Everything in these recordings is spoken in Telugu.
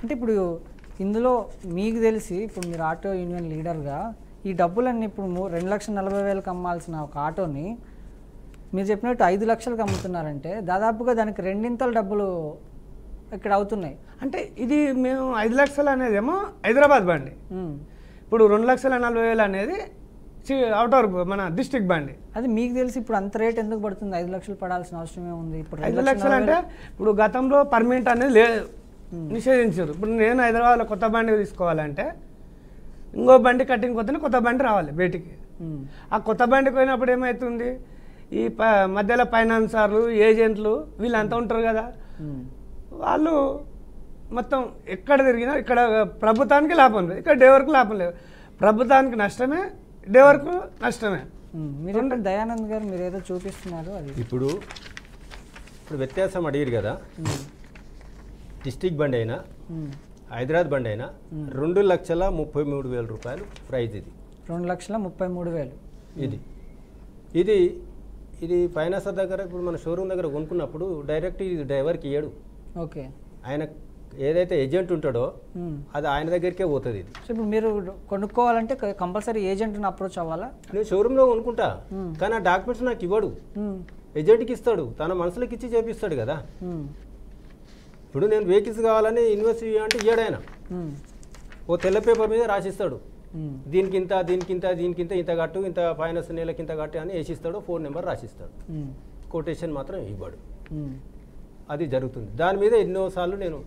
అంటే ఇప్పుడు ఇందులో మీకు తెలిసి ఇప్పుడు మీరు ఆటో యూనియన్ లీడర్గా ఈ డబ్బులన్నీ ఇప్పుడు 2,40,000కి అమ్మాల్సిన ఒక ఆటోని మీరు చెప్పినట్టు 5 లక్షలకు అమ్ముతున్నారంటే దాదాపుగా దానికి రెండింతల డబ్బులు ఇక్కడ అవుతున్నాయి. అంటే ఇది మేము 5 లక్షలు అనేదేమో హైదరాబాద్ బండి, ఇప్పుడు 2,40,000 అనేది అవుట్ ఆఫ్ మన డిస్ట్రిక్ట్ బండి. అది మీకు తెలిసి ఇప్పుడు అంత రేట్ ఎందుకు పడుతుంది? 5 లక్షలు పడాల్సిన అవసరం ఏముంది? ఇప్పుడు 5 లక్షలు అంటే ఇప్పుడు గతంలో పర్మిట్ అనేది లేదు, నిషేధించారు. ఇప్పుడు నేను హైదరాబాద్లో కొత్త బండి తీసుకోవాలంటే ఇంకో బండి కట్టింగ్ కొత్తనే కొత్త బండి రావాలి బయటికి. ఆ కొత్త బండికి పోయినప్పుడు ఏమవుతుంది, ఈ మధ్యలో ఫైనాన్సర్లు ఏజెంట్లు వీళ్ళంతా ఉంటారు కదా, వాళ్ళు మొత్తం ఎక్కడ తిరిగినా ఇక్కడ ప్రభుత్వానికి లాభం లేదు, ఇక్కడ డ్రైవర్కి లాభం లేదు. ప్రభుత్వానికి నష్టమే, డ్రైవర్కు నష్టమే. మీరు దయానంద్ గారు మీరు ఏదో చూపిస్తున్నారు అది ఇప్పుడు వ్యత్యాసం అడిగారు కదా, డిస్ట్రిక్ట్ బండి అయినా హైదరాబాద్ బండి అయినా 2,33,000 రూపాయలు ప్రైజ్. ఇది 2,33,000. ఇది ఇది ఫైనాన్సర్ దగ్గర ఇప్పుడు మన షోరూమ్ దగ్గర కొనుక్కున్నప్పుడు డైరెక్ట్ ఇది డ్రైవర్కి ఇయ్యడు. ఓకే, ఆయన ఏదైతే ఏజెంట్ ఉంటాడో అది ఆయన దగ్గరికే పోతుంది. ఇది సో ఇప్పుడు మీరు కొనుక్కోవాలంటే కంపల్సరీ ఏజెంట్ని అప్రోచ్ అవ్వాలా? నేను షోరూంలో కొనుక్కుంటా, కానీ ఆ డాక్యుమెంట్స్ నాకు ఇవ్వడు, ఏజెంట్కి ఇస్తాడు, తన మనసులోకి ఇచ్చి చేపిస్తాడు కదా. ఇప్పుడు నేను వెహికల్స్ కావాలని ఇన్వెస్ట్ అంటే ఇయ్యడాయన ఓ తెల్ల పేపర్ మీద రాసిస్తాడు, దీనికింత దీనికింత దీనికింత ఇంత కట్టు, ఇంత ఫైనాన్స్ నెలకి ఇంత కట్టు అని వేసిస్తాడు, ఫోన్ నెంబర్ రాసిస్తాడు, కొటేషన్ మాత్రం ఇవ్వడు. అది జరుగుతుంది. దాని మీద ఎన్నోసార్లు నేను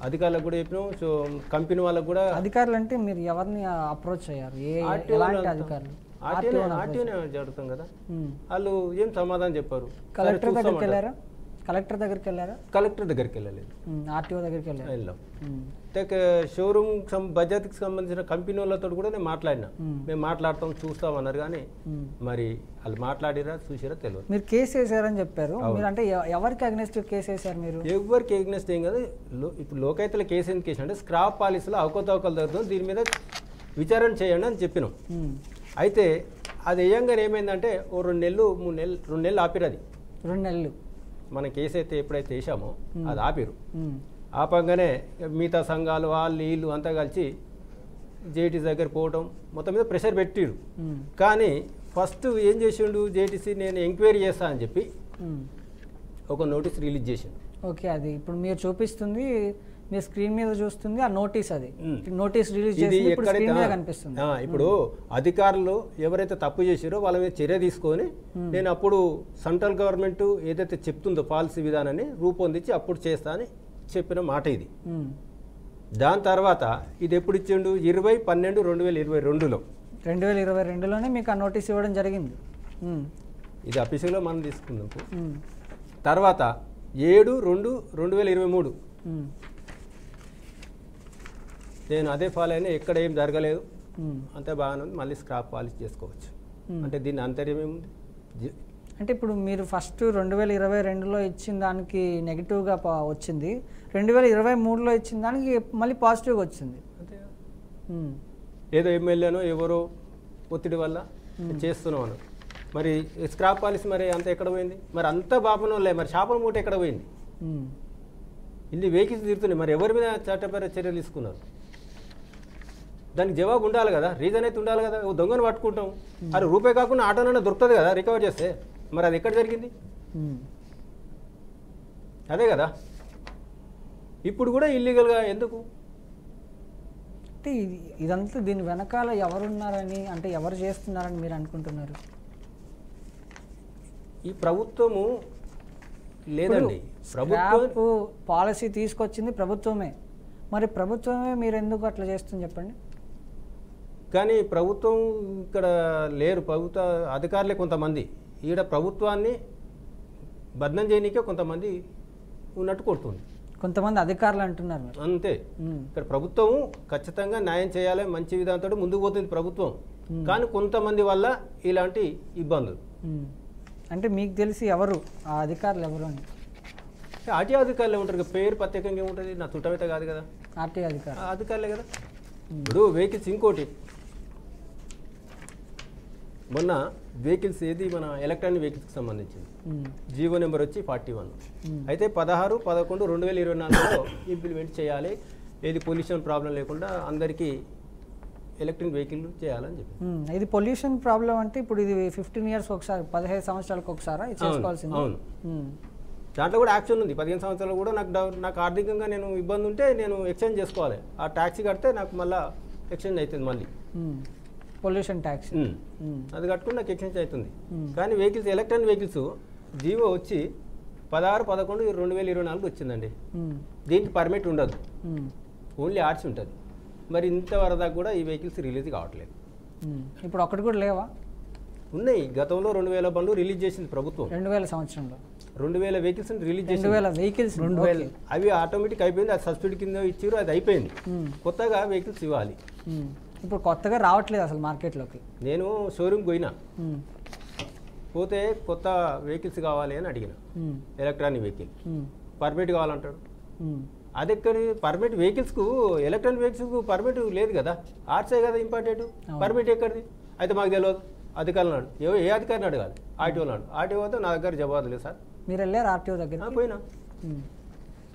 అధికారులకు కూడా చెప్పినాం, సో కంపెనీ వాళ్ళకు కూడా. అధికారులు అంటే మీరు ఎవరిని అప్రోచ్ అయ్యారు? అధికారులు ఆర్టీఓనే జరుగుతాం కదా, వాళ్ళు ఏం సమాధానం చెప్పారు. కలెక్టర్ దగ్గరికి వెళ్ళారా? కలెక్టర్ దగ్గరికి వెళ్ళారా? కలెక్టర్ దగ్గరికి వెళ్ళలేదు, ఆర్టీఓ దగ్గరికి వెళ్ళాం. షోరూమ్ బజాజ్కి సంబంధించిన కంపెనీ వాళ్ళతో కూడా నేను మాట్లాడినా, మేము మాట్లాడతాం చూస్తాం అన్నారు, కానీ మరి వాళ్ళు మాట్లాడిరా చూసిరా తెలియదు. మీరు కేసు వేసారని చెప్పారు, మీరు అంటే ఎవరికి అగ్నెస్ట్ కేసు వేసారు? మీరు ఎవరికి అగ్నెస్ట్ ఏం కదా. ఇప్పుడు లోకైతల కేసు ఎందుకు వేసిన అంటే స్క్రాప్ పాలసీలో అవకతవకలు జరుగుతుంది, దీని మీద విచారణ చేయండి అని చెప్పినాం. అయితే అది వేయంగానే ఏమైందంటే ఓ 2 నెలలు 2 నెలలు ఆపిరు. అది 2 నెలలు మన కేసు అయితే ఎప్పుడైతే వేసామో అది ఆపిరు. ఆపంగానే మిగతా సంఘాలు వాళ్ళు వీళ్ళు అంతా కలిసి జేటీసీ దగ్గర పోవటం మొత్తం మీద ప్రెషర్ పెట్టిరు. కానీ ఫస్ట్ ఏం చేసిండు జేటీసీ, నేను ఎంక్వైరీ చేస్తా అని చెప్పి ఒక నోటీస్ రిలీజ్ చేసిండు. ఓకే, అది ఇప్పుడు మీరు చూపిస్తుంది, మీ స్క్రీన్ మీద చూస్తుంది ఆ నోటీస్. అది నోటీస్ రిలీజ్ చేసి కనిపిస్తుంది. ఇప్పుడు అధికారులు ఎవరైతే తప్పు చేసారో వాళ్ళ మీద చర్య తీసుకొని నేను అప్పుడు సెంట్రల్ గవర్నమెంట్ ఏదైతే చెప్తుందో పాలసీ విధానాన్ని రూపొందించి అప్పుడు చేస్తా అని చెప్పిన మాట ఇది. దాని తర్వాత ఇది ఎప్పుడు ఇచ్చిండు, 20/12/2022లో 2022లోనే మీకు ఆ నోటీస్ ఇవ్వడం జరిగింది. ఇది అఫీషియల్గా మనం తీసుకుందాం. తర్వాత 7/2/2023 నేను అదే ఫాలో అయినా, ఎక్కడ ఏం జరగలేదు, అంతే బాగానే ఉంది, మళ్ళీ స్క్రాప్ పాలిష్ చేసుకోవచ్చు. అంటే దీన్ని అంతర్యం ఏముంది అంటే ఇప్పుడు మీరు ఫస్ట్ 2022లో ఇచ్చిన దానికి నెగిటివ్గా వచ్చింది, 2023లో ఇచ్చిన దానికి మళ్ళీ పాజిటివ్గా వచ్చింది. అంతే ఏదో ఎమ్మెల్యేనో ఎవరో ఒత్తిడి వల్ల చేస్తున్నాను. మరి స్క్రాప్ పాలిష్ మరి అంత ఎక్కడ పోయింది? మరి అంత బాపనోళ్ళే, మరి చేపల మూట ఎక్కడ పోయింది? ఇన్ని వెహికల్స్ తిరుగుతున్నాయి, మరి ఎవరి మీద చట్టపర చర్యలు తీసుకున్నారు? దానికి జవాబు ఉండాలి కదా, రీజన్ అయితే ఉండాలి కదా. దొంగను పట్టుకుంటాం, అది రూపాయి కాకుండా ఆటోనైనా దొరుకుతుంది కదా రికవర్ చేస్తే, మరి అది ఎక్కడ జరిగింది? అదే కదా. ఇప్పుడు కూడా ఇల్లీగల్గా ఎందుకు? అంటే ఇదంతా దీని వెనకాల ఎవరున్నారని, అంటే ఎవరు చేస్తున్నారని మీరు అనుకుంటున్నారు? ఈ ప్రభుత్వము లేదండి, ప్రభుత్వం పాలసీ తీసుకొచ్చింది ప్రభుత్వమే, మరి ప్రభుత్వమే మీరు ఎందుకు అట్లా చేస్తుంది చెప్పండి? కానీ ప్రభుత్వం ఇక్కడ లేరు, ప్రభుత్వ అధికారులే కొంతమంది ఈడ ప్రభుత్వాన్ని బదనం చేయనీకే కొంతమంది ఉన్నట్టు కొడుతుంది. కొంతమంది అధికారులు అంటున్నారు అంతే. ఇక్కడ ప్రభుత్వం ఖచ్చితంగా న్యాయం చేయాలి, మంచి విధానంతో ముందుకు పోతుంది ప్రభుత్వం, కానీ కొంతమంది వల్ల ఇలాంటి ఇబ్బందులు. అంటే మీకు తెలిసి ఎవరు ఆ అధికారులు ఎవరు అని? ఆర్టీఓ అధికారులు ఉంటారు, పేరు ప్రత్యేకంగా ఏముంటుంది, నా చుట్టమైతే కాదు కదా, ఆర్టీఓ అధికారులే కదా. ఇప్పుడు వెహికల్స్ ఇంకోటి మొన్న వెహికల్స్ ఏది మన ఎలక్ట్రానిక్ వెహికల్స్కి సంబంధించింది జీవో నెంబర్ వచ్చి 41. అయితే 16/11/2024లో ఇంప్లిమెంట్ చేయాలి, ఏది పొల్యూషన్ ప్రాబ్లం లేకుండా అందరికీ ఎలక్ట్రిక్ వెహికల్ చేయాలని చెప్పి. ఇది పొల్యూషన్ ప్రాబ్లం అంటే ఇప్పుడు ఇది 15 ఇయర్స్ ఒకసారి 15 సంవత్సరాలకు ఒకసారి చేసుకోవాల్సింది. అవును, దాంట్లో కూడా యాక్షన్ ఉంది. 15 సంవత్సరాలు కూడా నాకు ఆర్థికంగా నేను ఇబ్బంది ఉంటే నేను ఎక్స్చేంజ్ చేసుకోవాలి. ఆ ట్యాక్సీ కడితే నాకు మళ్ళీ ఎక్స్చేంజ్ అవుతుంది. మళ్ళీ పొల్యూషన్ ట్యాక్స్ అది కట్టుకుని నాకు ఎక్స్చేంజ్ అవుతుంది. కానీ వెహికల్స్ ఎలక్ట్రానిక్ వెహికల్స్ జీవో వచ్చి 16/11/2024 వచ్చిందండి. దీనికి పర్మిట్ ఉండదు, ఓన్లీ ఆర్ట్స్ ఉంటుంది. మరి ఇంతవరకు కూడా ఈ వెహికల్స్ రిలీజ్ కావట్లేదు. ఇప్పుడు ఒక్కటి కూడా లేవా? ఉన్నాయి. గతంలో 2000 బండ్లు రిలీజ్ చేసింది ప్రభుత్వం. 2000 సంవత్సరంలో 2000 వెహికల్స్ రిలీజ్ చేసింది. 2000 వెహికల్స్ 2000 అవి ఆటోమేటిక్ అయిపోయింది. అది సబ్సిడీ కింద ఇచ్చారు, అది అయిపోయింది. కొత్తగా వెహికల్స్ ఇవ్వాలి. ఇప్పుడు కొత్తగా రావట్లేదు అసలు మార్కెట్లోకి. నేను షోరూమ్కి పోయినా, పోతే కొత్త వెహికల్స్ కావాలి అని అడిగిన. ఎలక్ట్రానిక్ వెహికల్ పర్మిట్ కావాలంటాడు. అది ఎక్కడ పర్మిట్ వెహికల్స్కు ఎలక్ట్రానిక్ వెహికల్స్కు పర్మిట్ లేదు కదా, ఆర్ట్సే కదా ఇంపార్టెంట్. పర్మిట్ ఎక్కడిది? అయితే మాకు తెలియదు. అధికారులు నాడు ఏ అధికారిని అడగాలి? ఆర్టీఓ నాడు. ఆర్టీఓ అయితే నా దగ్గర జవాబు లేదు సార్. మీరు వెళ్ళారు ఆర్టీఓ దగ్గర? పోయినా,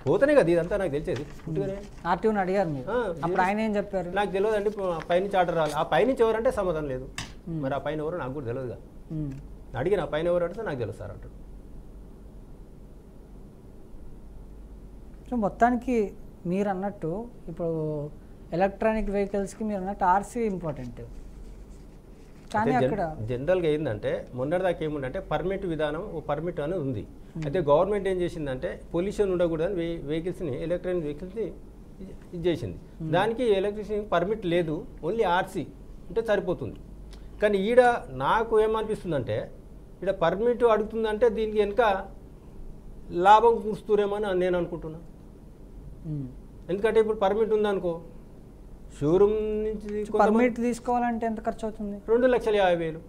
పోతేనే కదా ఇదంతా నాకు తెలిసేది. ఆర్టీఓని అడిగారు మీరు? అప్పుడు ఆయన ఏం చెప్పారు? నాకు తెలియదు అండి, పైనుంచి ఆర్డర్ రావాలి. ఆ పైనుంచి ఎవరంటే సమాధానం లేదు. మరి ఆ పైన ఎవరో నాకు కూడా తెలియదుగా. అడిగిన పైన ఎవరు అడిగితే నాకు తెలుసు సార్ అంటాడు. సో మొత్తానికి మీరు అన్నట్టు ఇప్పుడు ఎలక్ట్రానిక్ వెహికల్స్కి మీరు అన్నట్టు ఆర్సీ ఇంపార్టెంట్. కానీ అక్కడ జనరల్గా ఏంటంటే మొన్నటిదాకా ఏముందంటే పర్మిట్ విధానం, ఓ పర్మిట్ అనేది ఉంది. అయితే గవర్నమెంట్ ఏం చేసిందంటే పొల్యూషన్ ఉండకూడదని వెహికల్స్ని ఎలక్ట్రానిక్ వెహికల్స్ని ఇది చేసింది. దానికి ఎలక్ట్రిసిటీ పర్మిట్ లేదు, ఓన్లీ ఆర్సీ ఉంటే సరిపోతుంది. కానీ ఈడ నాకు ఏమనిపిస్తుందంటే ఈడ పర్మిట్ అడుగుతుందంటే దీనికి వెనుక లాభం కూరుస్తురేమో అని నేను అనుకుంటున్నా. ఎందుకంటే ఇప్పుడు పర్మిట్ ఉందనుకో, షోరూమ్ నుంచి పర్మిట్ తీసుకోవాలంటే ఎంత ఖర్చు అవుతుంది? 2,50,000.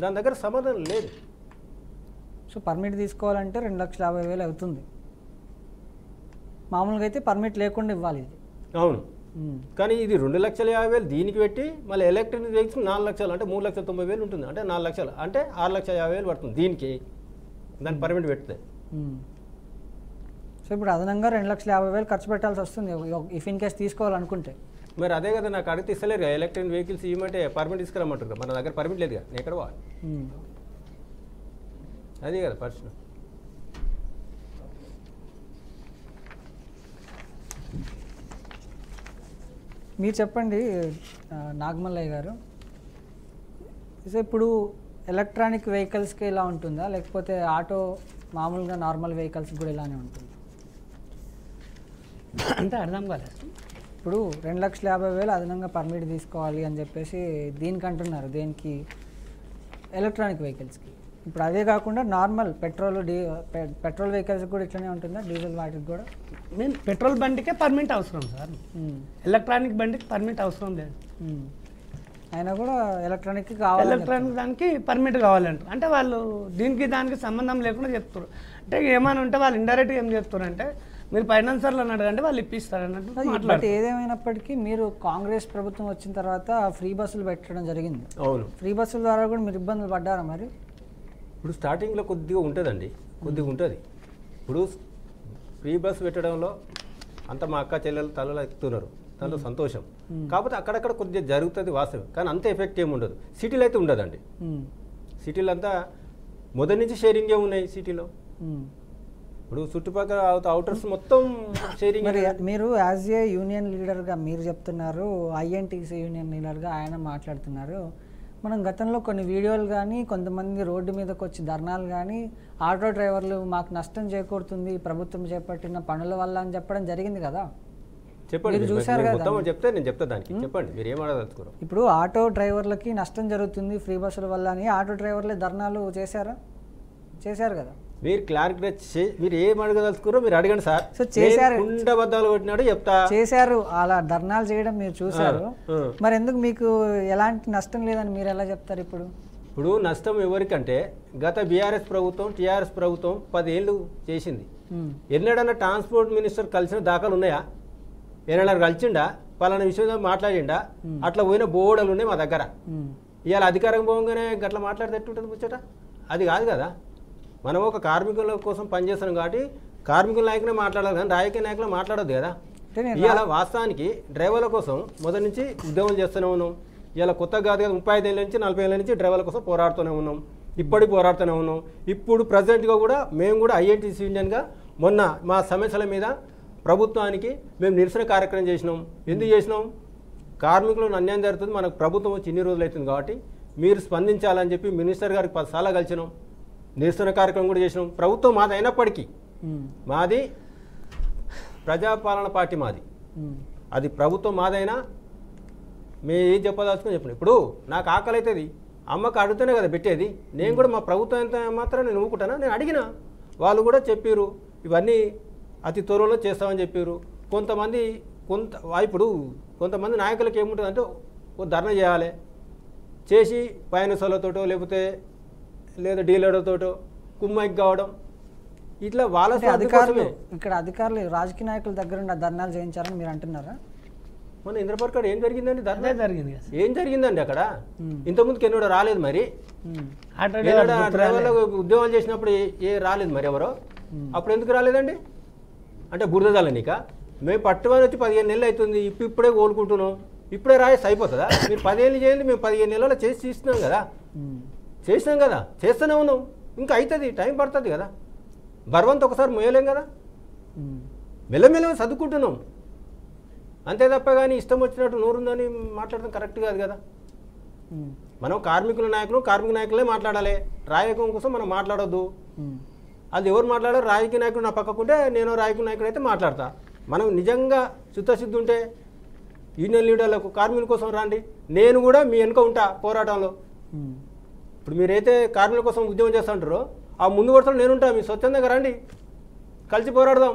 దాని దగ్గర సమాధానం లేదు. సో పర్మిట్ తీసుకోవాలంటే 2,50,000 అవుతుంది. మామూలుగా అయితే పర్మిట్ లేకుండా ఇవ్వాలి ఇది. అవును, కానీ ఇది 2,50,000 దీనికి పెట్టి మళ్ళీ ఎలక్ట్రిక్ వెహికల్స్ 4 లక్షలు అంటే 3,90,000 ఉంటుంది. అంటే 4 లక్షలు అంటే 6,50,000 పడుతుంది దీనికి, దానికి పర్మిట్ పెడితే. సో ఇప్పుడు అదనంగా 2,50,000 ఖర్చు పెట్టాల్సి వస్తుంది ఇఫ్ ఇన్ కేస్ తీసుకోవాలనుకుంటే. మరి అదే కదా నాకు అడిగితే ఇస్తలేరు కదా, ఎలక్ట్రిక్ వెహికల్స్ ఇవ్వమంటే పర్మిట్ తీసుకురమ్మంటారు కదా. మన దగ్గర పర్మిట్ లేదు కదా, నేను ఎక్కడ పోవాలి? అదే కదా ప్రశ్న. మీరు చెప్పండి నాగమల్లయ్య గారు, సో ఇప్పుడు ఎలక్ట్రానిక్ వెహికల్స్కి ఇలా ఉంటుందా, లేకపోతే ఆటో మామూలుగా నార్మల్ వెహికల్స్ కూడా ఇలానే ఉంటుంది? అంటే అర్థం కాలేదు. ఇప్పుడు 2,50,000 అదనంగా పర్మిట్ తీసుకోవాలి అని చెప్పేసి దీనికి అంటున్నారు. దేనికి? ఎలక్ట్రానిక్ వెహికల్స్కి. ఇప్పుడు అదే కాకుండా నార్మల్ పెట్రోల్ వెహికల్స్ కూడా ఇట్లనే ఉంటుందా, డీజిల్ వాటికి కూడా? మీన్ పెట్రోల్ బండికే పర్మిట్ అవసరం సార్, ఎలక్ట్రానిక్ బండికి పర్మిట్ అవసరం లేదు. అయినా కూడా ఎలక్ట్రానిక్కి కావాలి. ఎలక్ట్రానిక్ దానికి పర్మిట్ కావాలంటారు. అంటే వాళ్ళు దీనికి దానికి సంబంధం లేకుండా చెప్తారు. అంటే ఏమైనా ఉంటే వాళ్ళు ఇండైరెక్ట్గా ఏం చెప్తారు అంటే మీరు ఫైనాన్సర్లు అడగండి వాళ్ళు ఇప్పిస్తారు అన్నట్టు. బట్ ఏదేమైనప్పటికీ మీరు కాంగ్రెస్ ప్రభుత్వం వచ్చిన తర్వాత ఫ్రీ బస్సులు పెట్టడం జరిగింది. అవును, ఫ్రీ బస్సుల ద్వారా కూడా మీరు ఇబ్బందులు పడ్డారా మరి? ఇప్పుడు స్టార్టింగ్లో కొద్దిగా ఉంటుందండి, కొద్దిగా ఉంటుంది. ఇప్పుడు ఫ్రీ బస్ పెట్టడంలో అంత మా అక్క చెల్లెలు తలలో ఎక్కుతున్నారు, దాంట్లో సంతోషం. కాకపోతే అక్కడక్కడ కొద్దిగా జరుగుతుంది వాస్తవం, కానీ అంత ఎఫెక్ట్ ఏమి ఉండదు. సిటీలో అయితే ఉండదండి. సిటీలో అంతా మొదటి నుంచి షేరింగే ఉన్నాయి సిటీలో. ఇప్పుడు చుట్టుపక్కల అవుటర్స్ మొత్తం షేరింగ్. మరి మీరు యాజ్ ఏ యూనియన్ లీడర్గా మీరు చెప్తున్నారు, ఐఎన్టీసీ యూనియన్ లీడర్గా ఆయన మాట్లాడుతున్నారు. మనం గతంలో కొన్ని వీడియోలు కానీ కొంతమంది రోడ్డు మీదకి వచ్చి ధర్నాలు కానీ ఆటో డ్రైవర్లు మాకు నష్టం చేకూరుతుంది ప్రభుత్వం చేపట్టిన పనుల వల్ల అని చెప్పడం జరిగింది కదా. చెప్పండి, చూసారు కదా, చెప్తే నేను చెప్తా దానికి. చెప్పండి మీరు ఏం అడగదలుచుకోరు. ఇప్పుడు ఆటో డ్రైవర్లకి నష్టం జరుగుతుంది ఫ్రీ బస్సుల వల్ల అని ఆటో డ్రైవర్లే ధర్నాలు చేశారు కదా. మీరు క్లారిటీ మీరు ఏం అడగదలుచుకోరో మీరు అడగండి సార్. సో చేశారు, ఉండబద్దాలు కొట్టినాడు చెప్తా. చేశారు, అలా ధర్నాలు చేయడం మీరు చూశారు. మరి ఎందుకు మీకు ఎలాంటి నష్టం లేదని మీరు ఎలా చెప్తారు? ఇప్పుడు నష్టం ఎవరికంటే గత బీఆర్ఎస్ ప్రభుత్వం టీఆర్ఎస్ ప్రభుత్వం 10 ఏళ్ళు చేసింది. ఎన్నడన్నా ట్రాన్స్పోర్ట్ మినిస్టర్ కలిసిన దాఖలు ఉన్నాయా? ఏనాడు కలిసిండా? పలానా విషయం మాట్లాడిండా? అట్లా పోయిన బోర్డులు ఉన్నాయి మా దగ్గర. ఇవాళ అధికారం పోగానే గట్ల మాట్లాడితే ఎట్టుంటుంది ముచ్చట? అది కాదు కదా. మనం ఒక కార్మికుల కోసం పనిచేస్తున్నాం కాబట్టి కార్మికుల నాయకునే మాట్లాడాలి కానీ రాజకీయ నాయకులు మాట్లాడొద్దు కదా. ఇవాళ వాస్తవానికి డ్రైవర్ల కోసం మొదటి నుంచి ఉద్యోగం చేస్తూనే ఉన్నాం. ఇవాళ కొత్త కాదు కదా, 35 ఏళ్ళ నుంచి 40 ఏళ్ళ నుంచి డ్రైవర్ల కోసం పోరాడుతూనే ఉన్నాం, ఇప్పటికి పోరాడుతూనే ఉన్నాం. ఇప్పుడు ప్రజెంట్గా కూడా మేము కూడా ఐఎన్టీసీ యూనియన్గా మొన్న మా సమస్యల మీద ప్రభుత్వానికి మేము నిరసన కార్యక్రమం చేసినాం. ఎందుకు చేసినాం? కార్మికులను అన్యాయం జరుగుతుంది, మనకు ప్రభుత్వం వచ్చి ఇన్ని రోజులు అవుతుంది కాబట్టి మీరు స్పందించాలని చెప్పి మినిస్టర్ గారికి 10 సార్లు కలిసినాం. నిరసన కార్యక్రమం కూడా చేసినాం. ప్రభుత్వం మాది అయినప్పటికీ, మాది ప్రజాపాలన పార్టీ మాది, అది ప్రభుత్వం మాదైనా మేము ఏం చెప్పదలుచుకొని చెప్పిన. ఇప్పుడు నాకు ఆకలి అవుతుంది, అమ్మకు అడుగుతూనే కదా పెట్టేది. నేను కూడా మా ప్రభుత్వం ఎంత మాత్రం నేను ఊరుకుంటానా? నేను అడిగిన, వాళ్ళు కూడా చెప్పారు ఇవన్నీ అతి త్వరలో చేస్తామని చెప్పారు. కొంతమంది ఇప్పుడు కొంతమంది నాయకులకు ఏముంటుందంటే ఓ ధర్నా చేయాలి, చేసి పయనసలతోటో లేకపోతే లేదా డీలర్లతోటో కుమ్మైకి కావడం, ఇట్లా వాళ్ళ అధికారులు ఇక్కడ అధికారులు రాజకీయ నాయకుల దగ్గర ధర్నాలు చేయించారని మీరు అంటున్నారా? మన ఇంద్రపర్కాడ ఏం జరిగిందండి? ధర్నా జరిగింది. ఏం జరిగిందండి అక్కడ? ఇంతకుముందు కెన్నోడ రాలేదు మరి, డ్రైవర్లకు ఉద్యోగాలు చేసినప్పుడు ఏ రాలేదు మరి ఎవరో? అప్పుడు ఎందుకు రాలేదండి? అంటే బురదల నీక మేము పట్టుమని వచ్చి 15 నెలలు అవుతుంది, ఇప్పుడే కోలుకుంటున్నాం, ఇప్పుడే రాయేసి అయిపోతుందా? మీరు 10 ఏళ్ళు చేయండి, మేము 15 నెలలు చేసి తీస్తున్నాం కదా, చేస్తూనే ఉన్నాం, ఇంకా అవుతుంది, టైం పడుతుంది కదా. బర్వంత ఒకసారి మోయలేం కదా, మెల్లమెల్ల చదువుకుంటున్నాం అంతే తప్ప. కానీ ఇష్టం వచ్చినట్టు నోరుందని మాట్లాడడం కరెక్ట్ కాదు కదా. మనం కార్మికుల నాయకులే మాట్లాడాలి, రాజకీయం కోసం మనం మాట్లాడొద్దు. అది ఎవరు మాట్లాడారు? రాజకీయ నాయకుడు నా పక్కకుంటే నేను రాజకీయ నాయకుడు అయితే మాట్లాడతా. మనం నిజంగా చిత్తశుద్ధి ఉంటే యూనియన్ లీడర్లకు కార్మికుల కోసం రండి, నేను కూడా మీ వెనుక ఉంటా పోరాటంలో. ఇప్పుడు మీరైతే కార్మికుల కోసం ఉద్యమం చేస్తుంటారో ఆ ముందు వరుసలో నేనుంటా, మీ స్వచ్ఛందంగా రండి, కలిసి పోరాడదాం.